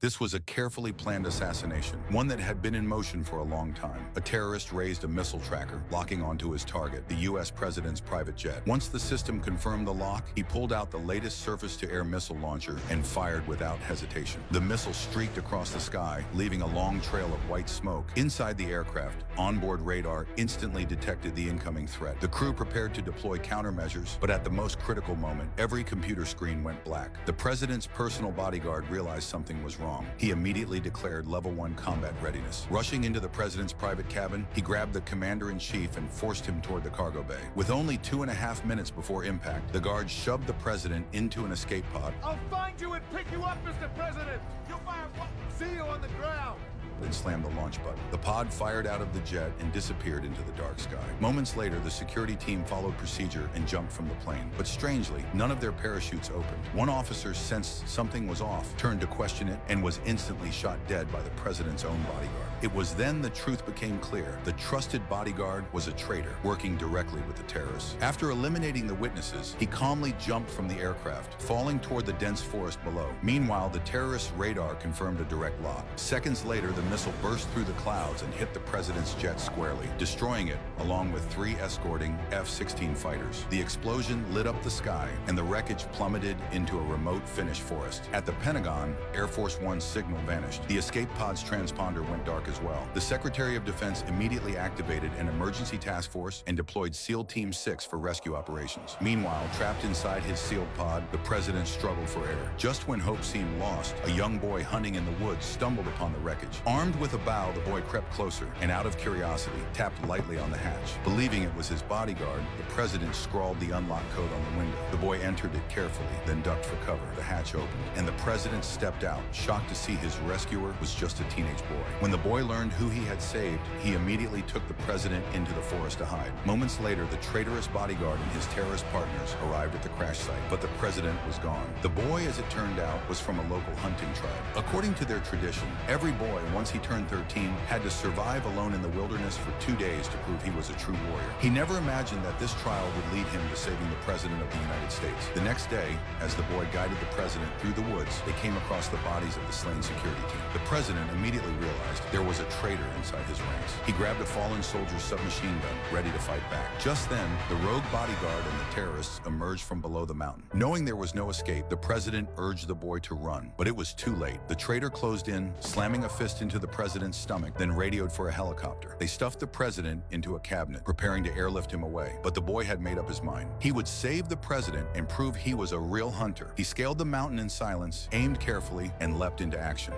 This was a carefully planned assassination, one that had been in motion for a long time. A terrorist raised a missile tracker, locking onto his target, the U.S. president's private jet. Once the system confirmed the lock, he pulled out the latest surface-to-air missile launcher and fired without hesitation. The missile streaked across the sky, leaving a long trail of white smoke. Inside the aircraft, onboard radar instantly detected the incoming threat. The crew prepared to deploy countermeasures, but at the most critical moment, every computer screen went black. The president's personal bodyguard realized something was wrong. He immediately declared Level 1 combat readiness. Rushing into the president's private cabin, he grabbed the commander-in-chief and forced him toward the cargo bay. With only 2.5 minutes before impact, the guard shoved the president into an escape pod. I'll find you and pick you up, Mr. President! You'll fire what? See you on the ground! Then slammed the launch button. The pod fired out of the jet and disappeared into the dark sky. Moments later, the security team followed procedure and jumped from the plane. But strangely, none of their parachutes opened. One officer sensed something was off, turned to question it, and was instantly shot dead by the president's own bodyguard. It was then the truth became clear. The trusted bodyguard was a traitor, working directly with the terrorists. After eliminating the witnesses, he calmly jumped from the aircraft, falling toward the dense forest below. Meanwhile, the terrorist radar confirmed a direct lock. Seconds later, the missile burst through the clouds and hit the president's jet squarely, destroying it along with 3 escorting F-16 fighters. The explosion lit up the sky, and the wreckage plummeted into a remote Finnish forest. At the Pentagon, Air Force One's signal vanished. The escape pod's transponder went dark as well. The Secretary of Defense immediately activated an emergency task force and deployed SEAL Team 6 for rescue operations. Meanwhile, trapped inside his sealed pod, the president struggled for air. Just when hope seemed lost, a young boy hunting in the woods stumbled upon the wreckage. Armed with a bow, the boy crept closer and, out of curiosity, tapped lightly on the hatch. Believing it was his bodyguard, the president scrawled the unlock code on the window. The boy entered it carefully, then ducked for cover. The hatch opened, and the president stepped out, shocked to see his rescuer was just a teenage boy. When the boy learned who he had saved, he immediately took the president into the forest to hide. Moments later, the traitorous bodyguard and his terrorist partners arrived at the crash site, but the president was gone. The boy, as it turned out, was from a local hunting tribe. According to their tradition, every boy, once he turned 13, had to survive alone in the wilderness for 2 days to prove he was a true warrior. He never imagined that this trial would lead him to saving the President of the United States. The next day, as the boy guided the President through the woods, they came across the bodies of the slain security team. The President immediately realized there was a traitor inside his ranks. He grabbed a fallen soldier's submachine gun, ready to fight back. Just then, the rogue bodyguard and the terrorists emerged from below the mountain. Knowing there was no escape, the President urged the boy to run, but it was too late. The traitor closed in, slamming a fist into the President's stomach, then radioed for a helicopter. They stuffed the president into a cabinet, preparing to airlift him away. But the boy had made up his mind. He would save the president and prove he was a real hunter. He scaled the mountain in silence, aimed carefully, and leapt into action.